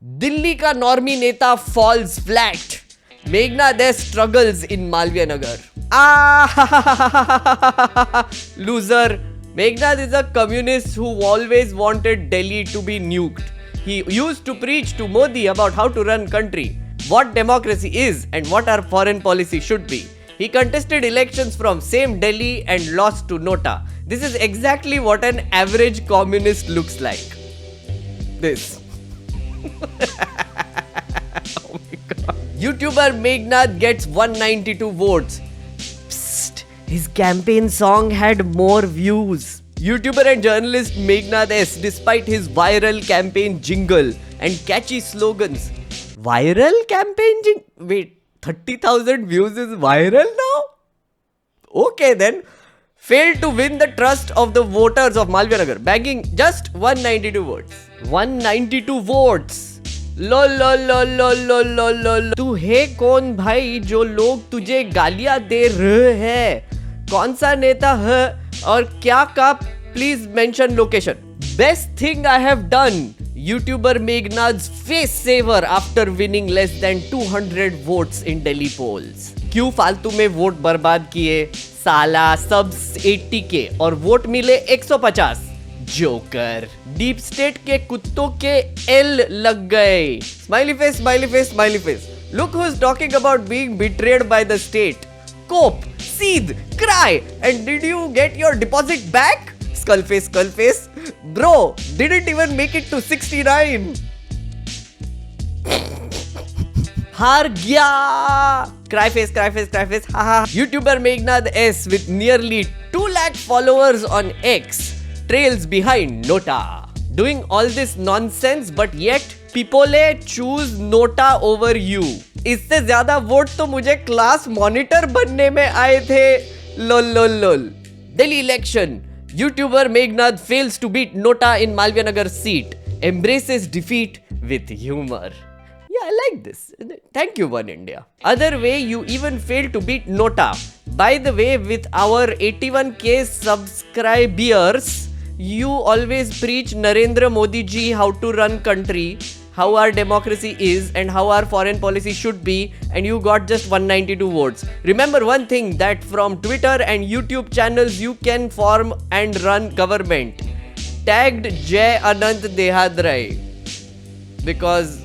दिल्ली का नॉर्मी नेता falls flat. Meghnad S struggles in Malviya Nagar. Loser. Meghnad is a communist who always wanted Delhi to be nuked. He used to preach to Modi about how to run country, what democracy is and what our foreign policy should be. He contested elections from same Delhi and lost to Nota. This is exactly what an average communist looks like. This. Oh my God. YouTuber Meghnad gets 192 votes. Psst, his campaign song had more views. YouTuber and journalist Meghnad S, despite his viral campaign jingle and catchy slogans. Viral campaign jingle? Wait, 30,000 views is viral now? Okay then. Failed to win the trust of the voters of Malviya Nagar, bagging just 192 votes. 192 votes. लो लो लो लो लो लो लो लो. तू है कौन भाई जो लोग तुझे गालियां दे रहे हैं? कौन सा नेता है और क्या का? Please mention location. Best thing I have done. YouTuber Meghnad's face saver after winning less than 200 votes in Delhi polls. क्यों फालतू में वोट बर्बाद किए? साला सब 80K और वोट मिले 150. जोकर. डीप स्टेट के कुत्तों के एल लग गए. Smiley face, smiley face, smiley face. Look who's talking about being betrayed by the state. Cope, seethe, cry, and did you get your deposit back? Skull face, skull face. Bro, didn't even make it to 69. हार गया. Cry face, cry face, cry face. Haha. YouTuber Meghnad S with nearly 2 lakh followers on X trails behind Nota. Doing all this nonsense, but yet people choose Nota over you. इससे ज्यादा vote तो मुझे class monitor बनने में आए थे. लोल लोल लोल. Delhi election. YouTuber Meghnad fails to beat Nota in Malviya Nagar seat. Embraces defeat with humor. Yeah, I like this. Thank you, One India. Other way, you even failed to beat Nota. By the way, with our 81K subscribers, you always preach Narendra Modi ji how to run country, how our democracy is and how our foreign policy should be, and you got just 192 votes. Remember one thing, that from Twitter and YouTube channels you can form and run government. Tagged Jai Anant Dehadrai. Because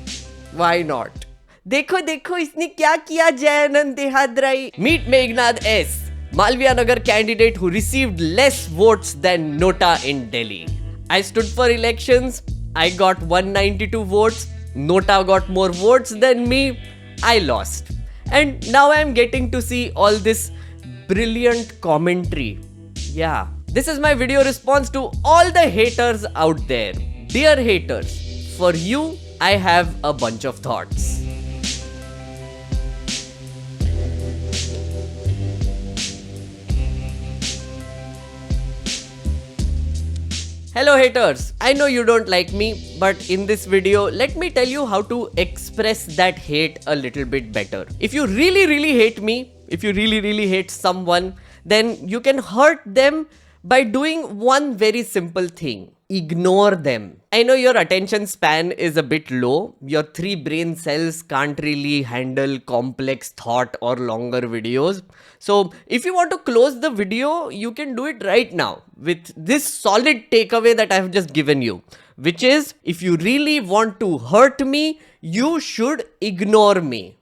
why not? देखो देखो इसने क्या किया जय आनंद Dehadrai. Meet Meghnad S, Malviya Nagar candidate who received less votes than Nota in Delhi. I stood for elections. I got 192 votes. Nota got more votes than me. I lost. And now I am getting to see all this brilliant commentary. Yeah. This is my video response to all the haters out there. Dear haters, for you, I have a bunch of thoughts. Hello haters, I know you don't like me, but in this video, let me tell you how to express that hate a little bit better. If you really hate me, if you really hate someone, then you can hurt them by doing one very simple thing. Ignore them. I know your attention span is a bit low. Your 3 brain cells can't really handle complex thought or longer videos. So if you want to close the video, you can do it right now with this solid takeaway that I have just given you, which is, if you really want to hurt me, you should ignore me.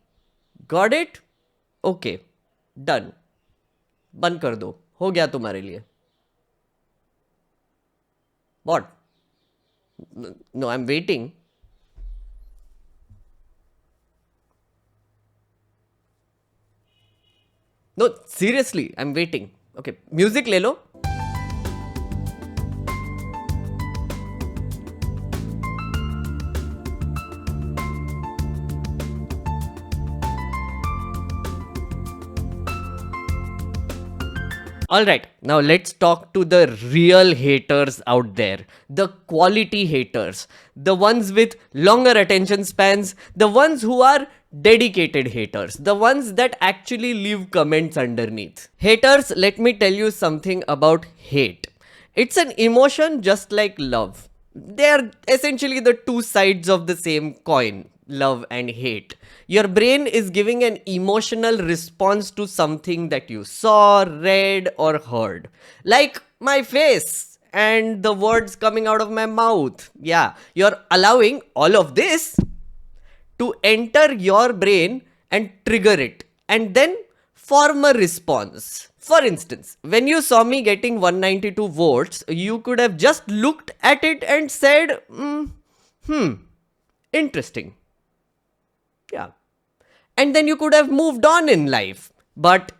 Got it? Okay. Done. बंद कर दो. हो गया तुम्हारे लिए. What? No, I'm waiting. No, seriously, I'm waiting. Okay, music ले लो. Alright, now let's talk to the real haters out there. The quality haters. The ones with longer attention spans. The ones who are dedicated haters. The ones that actually leave comments underneath. Haters, let me tell you something about hate. It's an emotion just like love. They are essentially the two sides of the same coin, love and hate. Your brain is giving an emotional response to something that you saw, read, or heard. Like my face and the words coming out of my mouth. Yeah, you're allowing all of this to enter your brain and trigger it and then form a response. For instance, when you saw me getting 192 votes, you could have just looked at it and said, interesting. Yeah. And then you could have moved on in life. But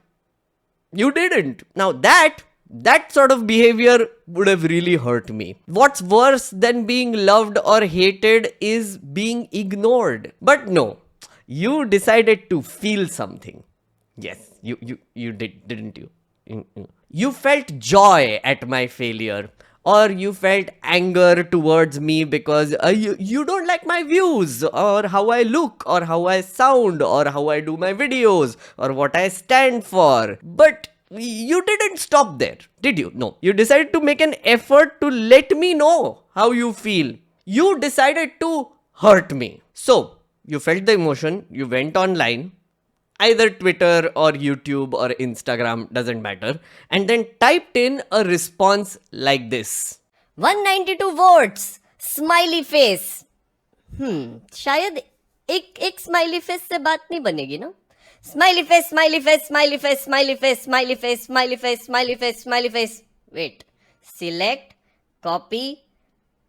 you didn't. Now that sort of behavior would have really hurt me. What's worse than being loved or hated is being ignored. But no, you decided to feel something. Yes, you did, didn't you? You felt joy at my failure, or you felt anger towards me because you don't like my views, or how I look, or how I sound, or how I do my videos, or what I stand for. But you didn't stop there, did you? No, you decided to make an effort to let me know how you feel. You decided to hurt me. So, you felt the emotion, you went online, either Twitter or YouTube or Instagram, doesn't matter, and then typed in a response like this. 192 votes smiley face. शायद एक smiley face से बात नहीं बनेगी ना. Smiley face smiley face smiley face smiley face smiley face smiley face smiley face smiley face. Wait, select, copy,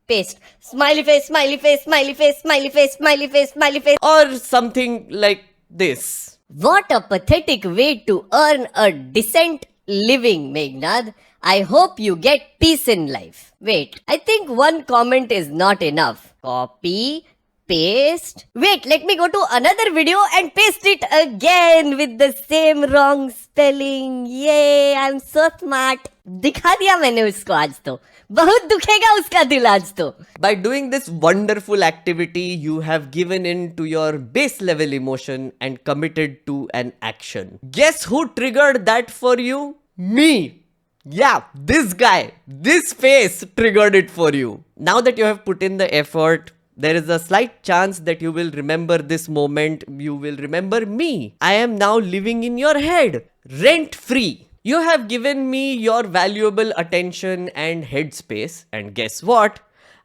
paste. Smiley face smiley face smiley face smiley face smiley face smiley face. Or something like this. What a pathetic way to earn a decent living, Meghnad. I hope you get peace in life. Wait, I think one comment is not enough. Copy, paste. Wait, let me go to another video and paste it again with the same wrong spelling. Yay, I'm so smart. दिखा दिया मैंने उसको आज तो. बहुत दुखेगा उसका दिल आज तो. By doing this wonderful activity, you have given in to your base level emotion and committed to an action. Guess who triggered that for you? Me. Yeah, this guy, this face triggered it for you. Now that you have put in the effort, there is a slight chance that you will remember this moment. You will remember me. I am now living in your head, rent free. You have given me your valuable attention and headspace, and guess what?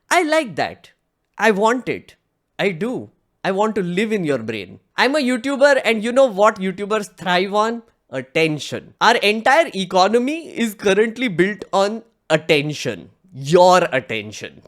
I like that. I want it. I do. I want to live in your brain. I'm a YouTuber, and you know what YouTubers thrive on? Attention. Our entire economy is currently built on attention. Your attention.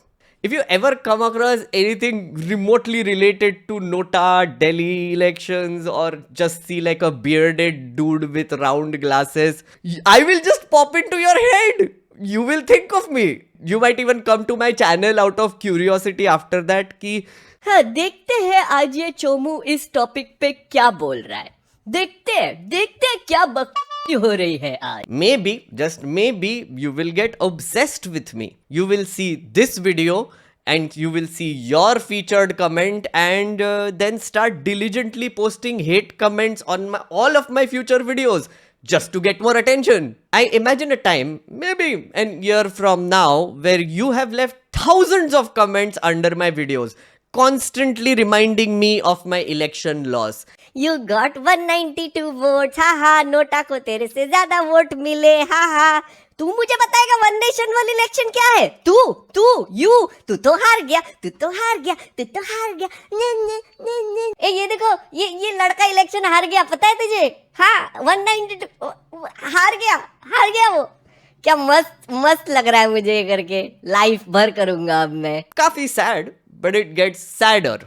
If you ever come across anything remotely related to Nota, Delhi elections, or just see like a bearded dude with round glasses, I will just pop into your head. You will think of me. You might even come to my channel out of curiosity after that कि हाँ, देखते हैं आज ये चोमू इस topic पे क्या बोल रहा है. देखते हैं क्या बकवास हो रही है आज. Maybe, just maybe, you will get obsessed with me. You will see this video and you will see your featured comment and then start diligently posting hate comments on all of my future videos just to get more attention. I imagine a time, maybe a year from now, where you have left thousands of comments under my videos, constantly reminding me of my election loss. You got 192 votes. हा हा, NOTA को तेरे से ज्यादा vote मिले. हा हा, तू मुझे बताएगा वन नेशन वन इलेक्शन क्या है? तू तो हार गया. तू तो हार गया. ए ये देखो, ये लड़का इलेक्शन हार गया, पता है तुझे? हाँ, 192 हार गया वो. क्या मस्त लग रहा है मुझे ये करके. लाइफ भर करूंगा अब मैं. काफी sad, but it gets sadder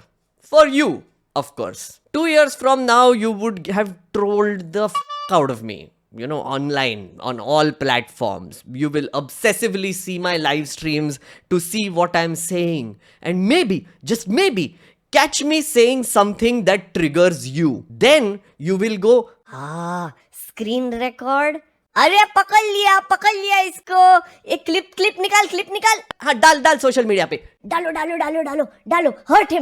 for you, of course. 2 years from now, you would have trolled the out of me, you know, online, on all platforms. You will obsessively see my live streams to see what I'm saying. And maybe, just maybe, catch me saying something that triggers you. Then you will go, हाँ, screen record. अरे पकड़ लिया इसको. एक clip निकाल. हाँ, डाल social media पे. डालो. Hurt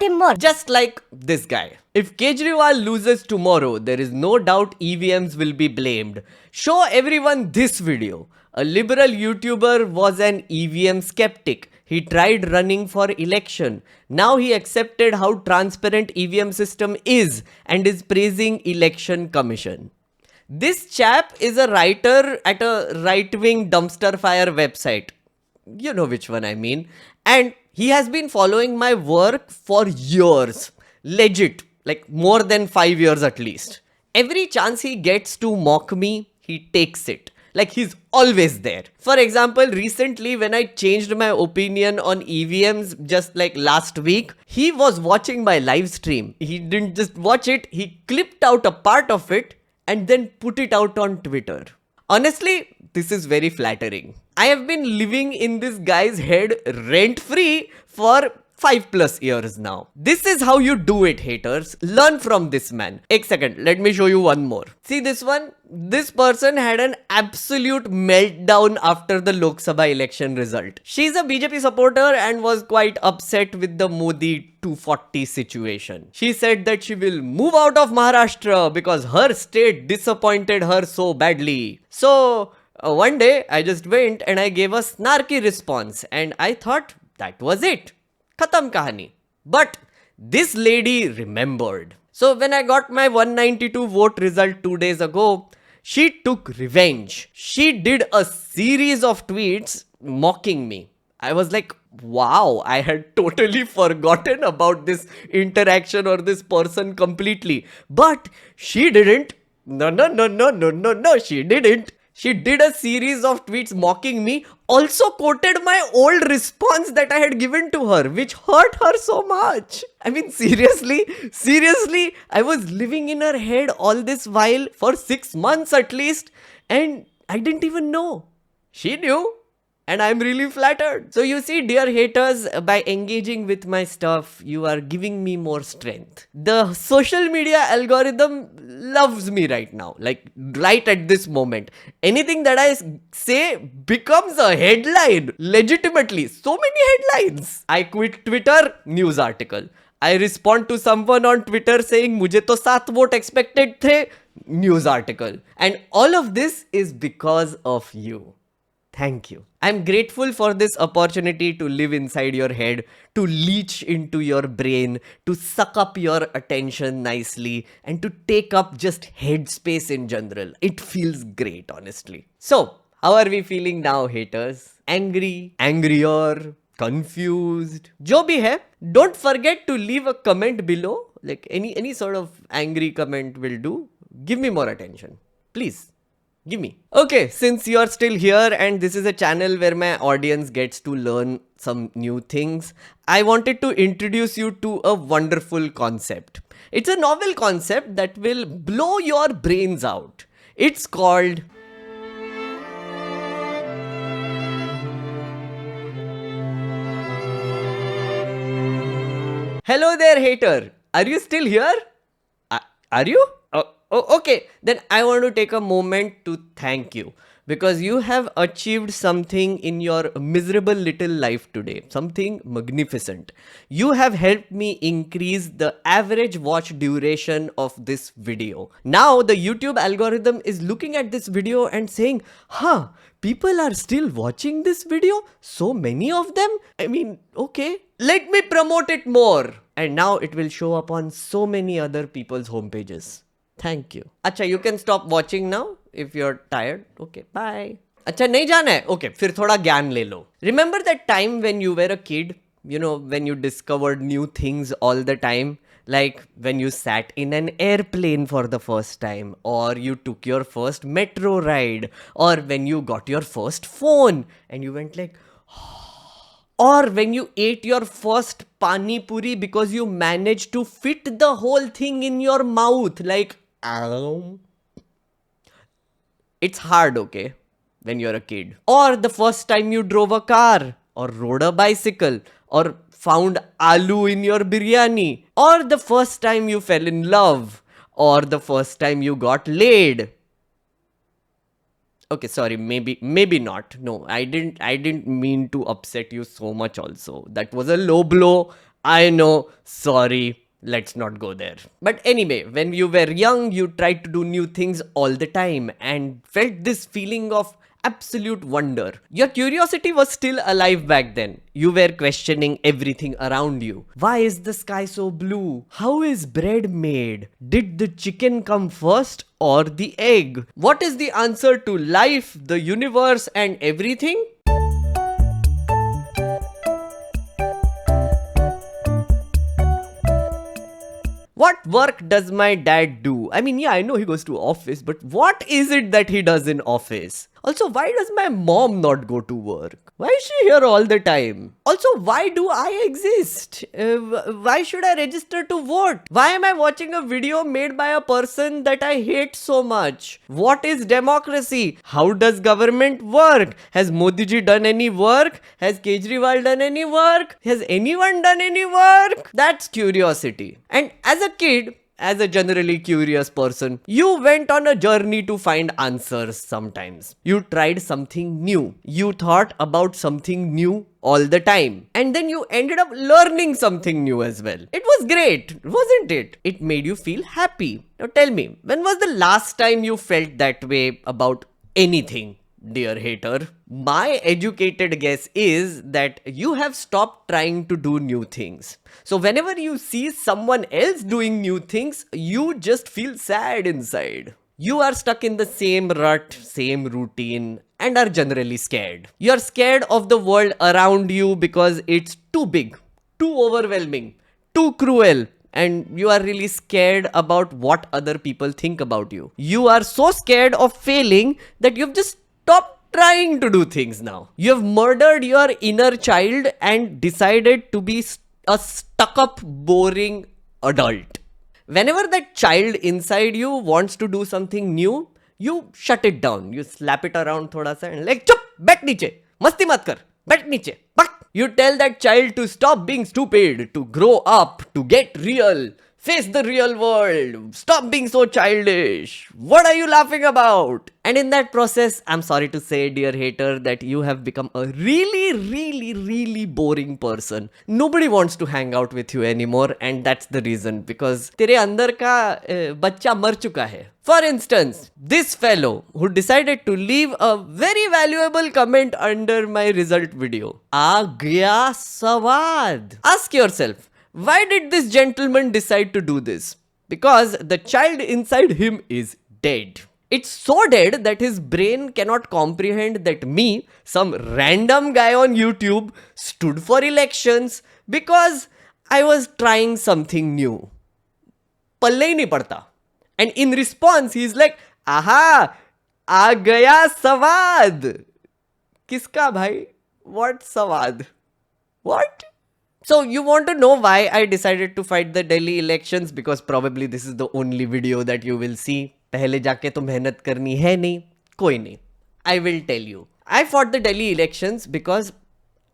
him more. Just like this guy. If Kejriwal loses tomorrow, there is no doubt EVMs will be blamed. Show everyone this video. A liberal YouTuber was an EVM skeptic. He tried running for election. Now he accepted how transparent EVM system is and is praising election commission. This chap is a writer at a right-wing dumpster fire website. You know which one I mean. And he has been following my work for years. Legit. Like more than 5 years at least. Every chance he gets to mock me, he takes it. Like he's always there. For example, recently when I changed my opinion on EVMs just like last week, he was watching my live stream. He didn't just watch it, he clipped out a part of it and then put it out on Twitter. Honestly, this is very flattering. I have been living in this guy's head rent-free for 5+ years now. This is how you do it, haters. Learn from this man. Ek second, let me show you one more. See this one? This person had an absolute meltdown after the Lok Sabha election result. She's a BJP supporter and was quite upset with the Modi 240 situation. She said that she will move out of Maharashtra because her state disappointed her so badly. So one day I just went and I gave a snarky response and I thought that was it. Khatam kahani. But this lady remembered. So when I got my 192 vote result 2 days ago, she took revenge. She did a series of tweets mocking me. I was like, wow, I had totally forgotten about this interaction or this person completely. But she didn't. No, she didn't. She did a series of tweets mocking me, also quoted my old response that I had given to her, which hurt her so much. I mean, seriously, I was living in her head all this while for 6 months at least, and I didn't even know. She knew. And I'm really flattered. So you see, dear haters, by engaging with my stuff, you are giving me more strength. The social media algorithm loves me right now. Like right at this moment. Anything that I say becomes a headline. Legitimately. So many headlines. I quit Twitter, news article. I respond to someone on Twitter saying, "Mujhe to 7 vote expected the," news article. And all of this is because of you. Thank you. I'm grateful for this opportunity to live inside your head, to leach into your brain, to suck up your attention nicely, and to take up just headspace in general. It feels great, honestly. So, how are we feeling now, haters? Angry, angrier, confused? Jo bhi hai, don't forget to leave a comment below. Like any sort of angry comment will do. Give me more attention. Please. Give me. Okay, since you're still here and this is a channel where my audience gets to learn some new things, I wanted to introduce you to a wonderful concept. It's a novel concept that will blow your brains out. It's called Hello there, hater. Are you still here? Are you? Oh, okay. Then I want to take a moment to thank you because you have achieved something in your miserable little life today. Something magnificent. You have helped me increase the average watch duration of this video. Now the YouTube algorithm is looking at this video and saying, huh, people are still watching this video? So many of them? I mean, okay. Let me promote it more. And now it will show up on so many other people's homepages. Thank you. Acha, you can stop watching now if you're tired. Okay, bye. Acha, nahi jana hai? Okay, फिर थोड़ा ज्ञान ले लो. Remember that time when you were a kid? You know, when you discovered new things all the time? Like when you sat in an airplane for the first time, or you took your first metro ride, or when you got your first phone and you went like, or when you ate your first pani puri because you managed to fit the whole thing in your mouth. Like, it's hard, okay, when you're a kid. Or the first time you drove a car, or rode a bicycle, or found aloo in your biryani, or the first time you fell in love, or the first time you got laid. Okay, sorry, maybe not. No, I didn't mean to upset you so much also. That was a low blow. I know, sorry. Let's not go there. But anyway, when you were young, you tried to do new things all the time and felt this feeling of absolute wonder. Your curiosity was still alive back then. You were questioning everything around you. Why is the sky so blue? How is bread made? Did the chicken come first or the egg? What is the answer to life, the universe, and everything? What work does my dad do? I mean, yeah, I know he goes to office, but what is it that he does in office? Also, why does my mom not go to work? Why is she here all the time? Also, why do I exist? Why should I register to vote? Why am I watching a video made by a person that I hate so much? What is democracy? How does government work? Has Modi ji done any work? Has Kejriwal done any work? Has anyone done any work? That's curiosity. And as a kid, as a generally curious person, you went on a journey to find answers sometimes. You tried something new. You thought about something new all the time. And then you ended up learning something new as well. It was great, wasn't it? It made you feel happy. Now tell me, when was the last time you felt that way about anything? Dear hater, my educated guess is that you have stopped trying to do new things. So whenever you see someone else doing new things, you just feel sad inside. You are stuck in the same rut, same routine, and are generally scared. You are scared of the world around you because it's too big, too overwhelming, too cruel, and you are really scared about what other people think about you. You are so scared of failing that you've just stopped trying to do things now. You have murdered your inner child and decided to be a stuck-up, boring adult. Whenever that child inside you wants to do something new, you shut it down. You slap it around thoda sa and like, chup, bet niche, masti mat kar, bet niche, bak. You tell that child to stop being stupid, to grow up, to get real. Face the real world. Stop being so childish. What are you laughing about? And in that process, I'm sorry to say, dear hater, that you have become a really boring person. Nobody wants to hang out with you anymore, and that's the reason, because तेरे अंदर का बच्चा मर चुका है. For instance, this fellow who decided to leave a very valuable comment under my result video. आ गया सवाद. Ask yourself, why did this gentleman decide to do this? Because the child inside him is dead. It's so dead that his brain cannot comprehend that me, some random guy on YouTube, stood for elections because I was trying something new. Palle hi nahi padta. And in response, he's like, aha, aa gaya sawad. Kiska bhai? What sawad? What? So you want to know why I decided to fight the Delhi elections? Because probably this is the only video that you will see. पहले जाके तो मेहनत करनी है नहीं, कोई नहीं. I will tell you. I fought the Delhi elections because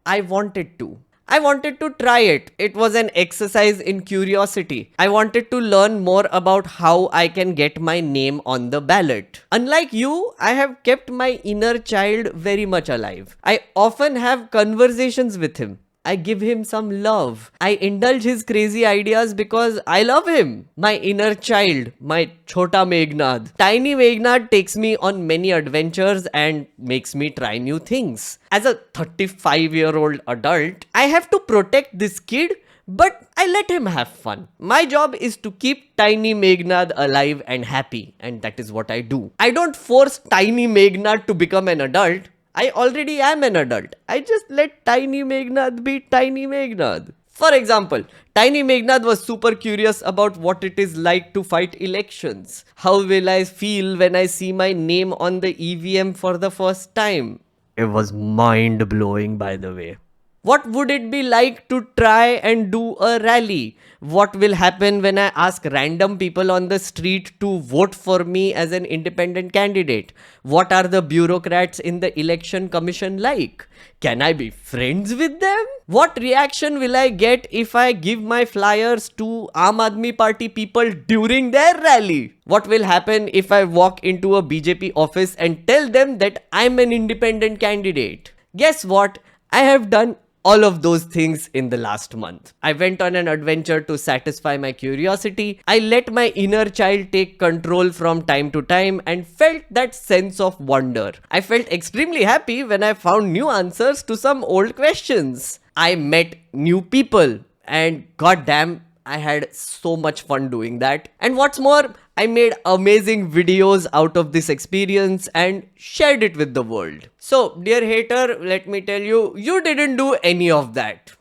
I wanted to. I wanted to try it. It was an exercise in curiosity. I wanted to learn more about how I can get my name on the ballot. Unlike you, I have kept my inner child very much alive. I often have conversations with him. I give him some love. I indulge his crazy ideas because I love him. My inner child, my Chota Meghnad. Tiny Meghnad takes me on many adventures and makes me try new things. As a 35-year-old adult, I have to protect this kid, but I let him have fun. My job is to keep Tiny Meghnad alive and happy, and that is what I do. I don't force Tiny Meghnad to become an adult. I already am an adult. I just let Tiny Meghnad be Tiny Meghnad. For example, Tiny Meghnad was super curious about what it is like to fight elections. How will I feel when I see my name on the EVM for the first time? It was mind-blowing, by the way. What would it be like to try and do a rally? What will happen when I ask random people on the street to vote for me as an independent candidate? What are the bureaucrats in the election commission like? Can I be friends with them? What reaction will I get if I give my flyers to Aam Aadmi Party people during their rally? What will happen if I walk into a BJP office and tell them that I'm an independent candidate? Guess what? I have done all of those things in the last month. I went on an adventure to satisfy my curiosity. I let my inner child take control from time to time and felt that sense of wonder. I felt extremely happy when I found new answers to some old questions. I met new people, and goddamn, I had so much fun doing that. And what's more, I made amazing videos out of this experience and shared it with the world. So, dear hater, let me tell you, you didn't do any of that.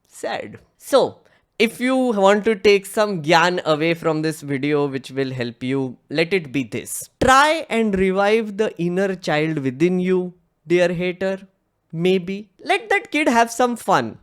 Sad. So, if you want to take some gyan away from this video which will help you, let it be this. Try and revive the inner child within you, dear hater. Maybe. Let that kid have some fun.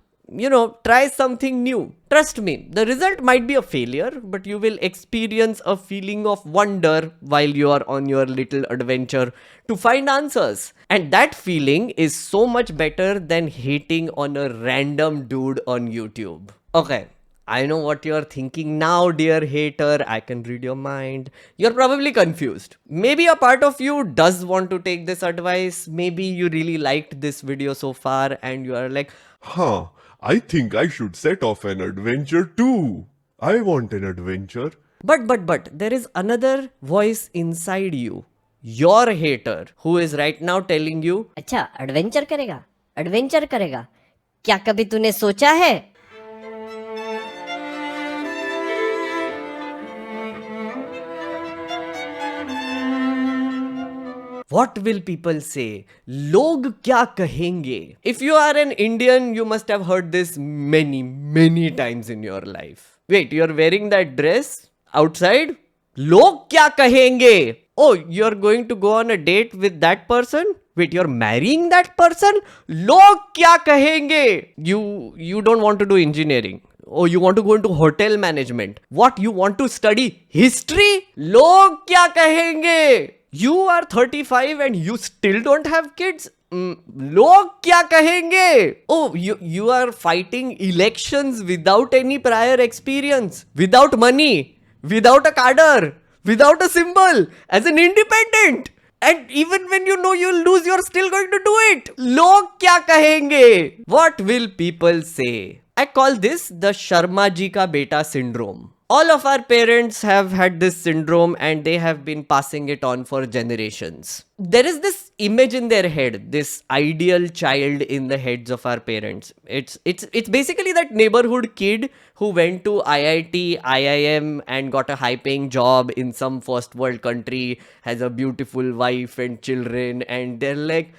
Try something new. Trust me, the result might be a failure, but you will experience a feeling of wonder while you are on your little adventure to find answers. And that feeling is so much better than hating on a random dude on YouTube. Okay, I know what you're thinking now, dear hater. I can read your mind. You're probably confused. Maybe a part of you does want to take this advice. Maybe you really liked this video so far and you are like, I think I should set off an adventure too. I want an adventure. But there is another voice inside you, your hater, who is right now telling you, अच्छा adventure करेगा, adventure करेगा, क्या कभी तूने सोचा है? what will people say? Log kya kahenge? If you are an Indian, you must have heard this many times in your life. Wait, you're wearing that dress outside? Log kya kahenge? Oh, you're going to go on a date with that person? Wait, you're marrying that person? Log kya kahenge? You don't want to do engineering. Oh, you want to go into hotel management. What? You want to study history? Log kya kahenge? You are 35 and you still don't have kids? Log kya kahenge? Oh, you are fighting elections without any prior experience, without money, without a cadre, without a symbol, as an independent. And even when you know you'll lose, you're still going to do it. Log kya kahenge? What will people say? I call this the Sharma ji ka beta syndrome. All of our parents have had this syndrome and they have been passing it on for generations. There is this image in their head, this ideal child in the heads of our parents. It's basically that neighborhood kid who went to IIT, IIM and got a high paying job in some first world country, has a beautiful wife and children, and they're like,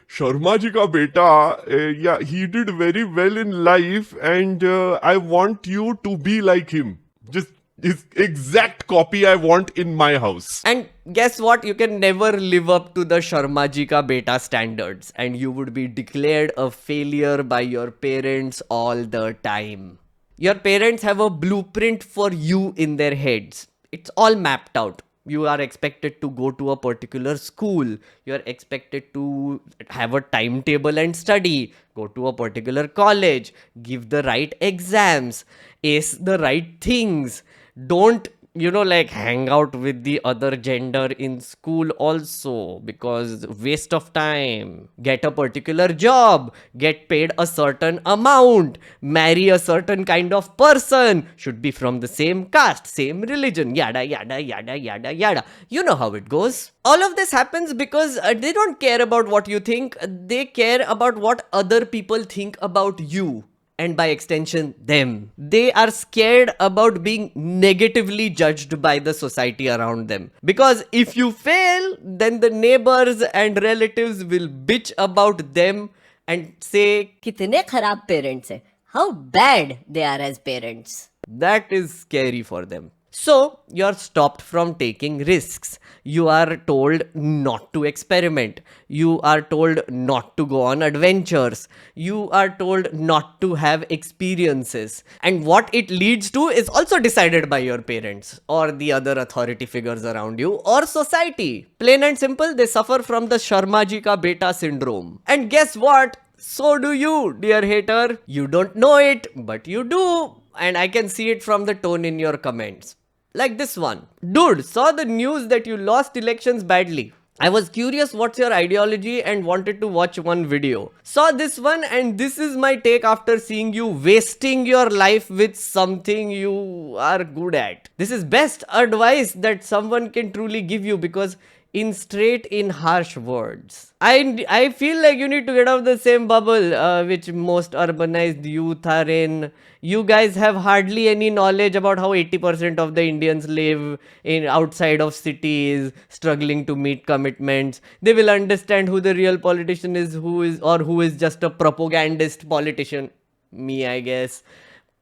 Sharma ji ka beta, yeah, he did very well in life and I want you to be like him. Just his exact copy I want in my house. And guess what? You can never live up to the Sharma ji ka beta standards and you would be declared a failure by your parents all the time. Your parents have a blueprint for you in their heads. It's all mapped out. You are expected to go to a particular school. You are expected to have a timetable and study. Go to a particular college. Give the right exams. Ace the right things. Don't, hang out with the other gender in school also, because waste of time. Get a particular job. Get paid a certain amount. Marry a certain kind of person. Should be from the same caste, same religion, yada yada yada yada yada. You know how it goes. All of this happens because they don't care about what you think. They care about what other people think about you. And by extension, them. They are scared about being negatively judged by the society around them. Because if you fail, then the neighbors and relatives will bitch about them and say, कितने खराब parents हैं, how bad they are as parents. That is scary for them. So, you're stopped from taking risks. You are told not to experiment. You are told not to go on adventures. You are told not to have experiences. And what it leads to is also decided by your parents or the other authority figures around you or society. Plain and simple, they suffer from the Sharma ji ka beta syndrome. And guess what? So do you, dear hater. You don't know it, but you do. And I can see it from the tone in your comments. Like this one. Dude, saw the news that you lost elections badly. I was curious what's your ideology and wanted to watch one video. Saw this one and this is my take after seeing you wasting your life with something you are good at. This is best advice that someone can truly give you because in harsh words. I feel like you need to get out of the same bubble which most urbanized youth are in. You guys have hardly any knowledge about how 80% of the Indians live in outside of cities, struggling to meet commitments. They will understand who the real politician is, who is just a propagandist politician. Me, I guess.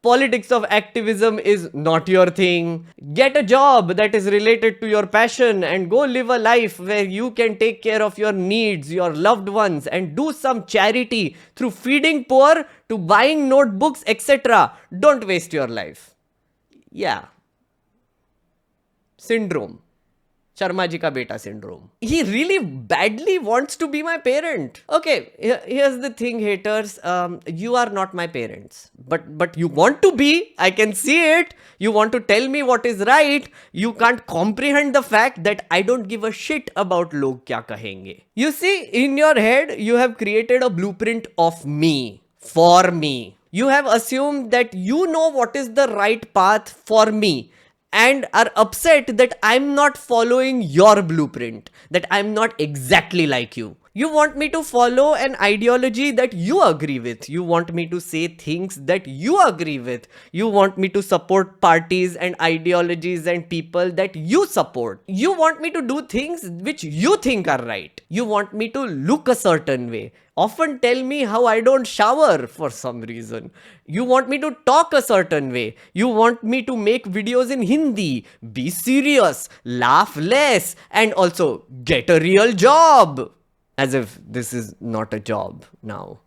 Politics of activism is not your thing. Get a job that is related to your passion and go live a life where you can take care of your needs, your loved ones, and do some charity through feeding poor to buying notebooks, etc. Don't waste your life. Yeah. Syndrome. Sharma ji ka beta syndrome. He really badly wants to be my parent. Okay, here's the thing, haters. You are not my parents. But you want to be. I can see it. You want to tell me what is right. You can't comprehend the fact that I don't give a shit about log kya kahenge. You see, in your head, you have created a blueprint of me. For me. You have assumed that you know what is the right path for me. And are upset that I'm not following your blueprint, that I'm not exactly like you. You want me to follow an ideology that you agree with. You want me to say things that you agree with. You want me to support parties and ideologies and people that you support. You want me to do things which you think are right. You want me to look a certain way. Often tell me how I don't shower for some reason. You want me to talk a certain way. You want me to make videos in Hindi, be serious, laugh less, and also get a real job. As if this is not a job now.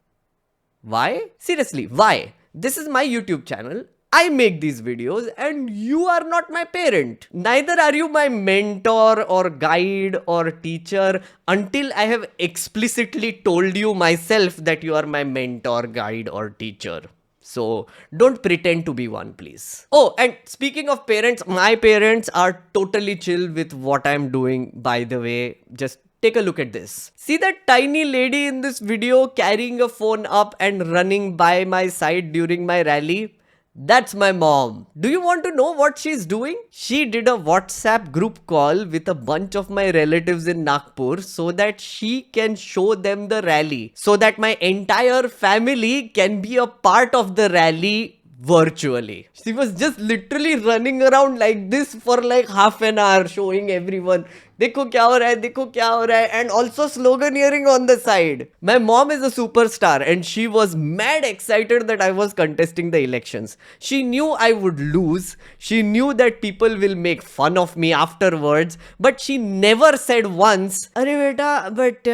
Why? Seriously, why? This is my YouTube channel. I make these videos and you are not my parent. Neither are you my mentor or guide or teacher until I have explicitly told you myself that you are my mentor, guide or teacher. So don't pretend to be one, please. Oh, and speaking of parents, my parents are totally chill with what I'm doing, by the way. Just take a look at this. See that tiny lady in this video carrying a phone up and running by my side during my rally? That's my mom. Do you want to know what she's doing? She did a WhatsApp group call with a bunch of my relatives in Nagpur so that she can show them the rally. So that my entire family can be a part of the rally virtually. She was just literally running around like this for like half an hour showing everyone देखो क्या हो रहा है, देखो क्या हो रहा है, and also sloganeering on the side. My mom is a superstar and she was mad excited that I was contesting the elections. She knew I would lose. She knew that people will make fun of me afterwards, but she never said once, अरे बेटा, but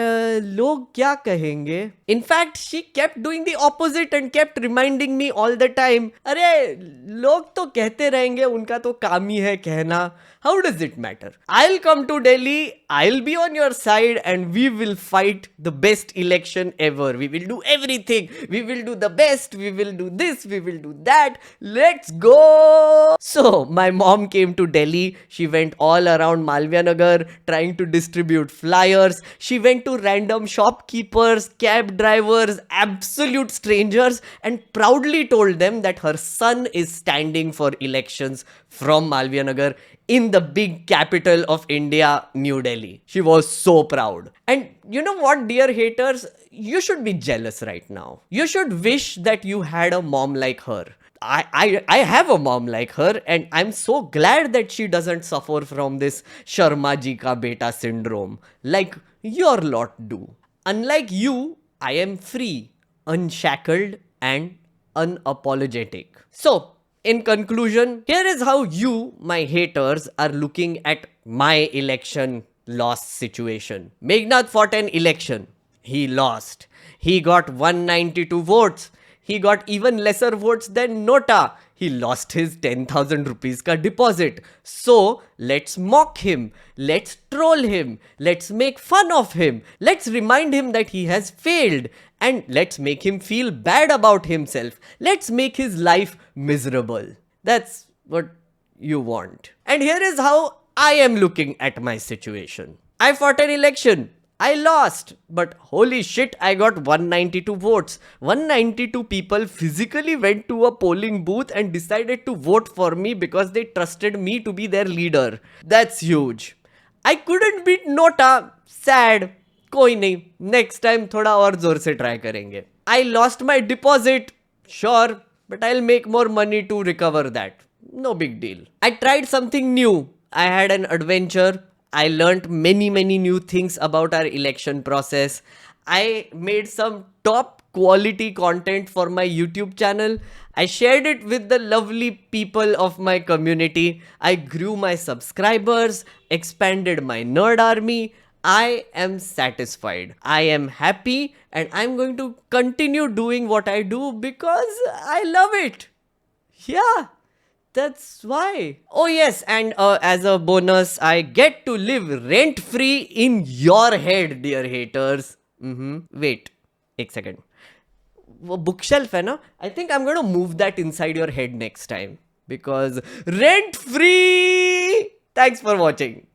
लोग क्या कहेंगे? In fact, she kept doing the opposite and kept reminding me all the time, अरे लोग तो कहते रहेंगे, उनका तो काम ही है कहना. How does it matter? I'll come to Delhi, I'll be on your side and we will fight the best election ever. We will do everything. We will do the best. We will do this. We will do that. Let's go. So my mom came to Delhi. She went all around Malviya Nagar trying to distribute flyers. She went to random shopkeepers, cab drivers, absolute strangers and proudly told them that her son is standing for elections from Malviya Nagar in the big capital of India, New Delhi. She was so proud. And you know what, dear haters? You should be jealous right now. You should wish that you had a mom like her. I have a mom like her and I'm so glad that she doesn't suffer from this Sharma ji ka beta syndrome like your lot do. Unlike you, I am free, unshackled and unapologetic. So, in conclusion, here is how you, my haters, are looking at my election loss situation. Meghnad fought an election. He lost. He got 192 votes. He got even lesser votes than Nota. He lost his 10,000 rupees ka deposit. So, let's mock him. Let's troll him. Let's make fun of him. Let's remind him that he has failed. And let's make him feel bad about himself. Let's make his life miserable. That's what you want. And here is how I am looking at my situation. I fought an election. I lost. But holy shit, I got 192 votes. 192 people physically went to a polling booth and decided to vote for me because they trusted me to be their leader. That's huge. I couldn't beat Nota. Sad. कोई नहीं. Next time थोड़ा और जोर से try करेंगे. I lost my deposit. Sure, but I'll make more money to recover that. No big deal. I tried something new. I had an adventure. I learnt many new things about our election process. I made some top quality content for my YouTube channel. I shared it with the lovely people of my community. I grew my subscribers, expanded my nerd army. I am satisfied. I am happy, and I'm going to continue doing what I do because I love it. Yeah. That's why. Oh yes, and as a bonus, I get to live rent-free in your head, dear haters. Wait, एक second. वो bookshelf है ना? I think I'm gonna move that inside your head next time because rent-free. Thanks for watching.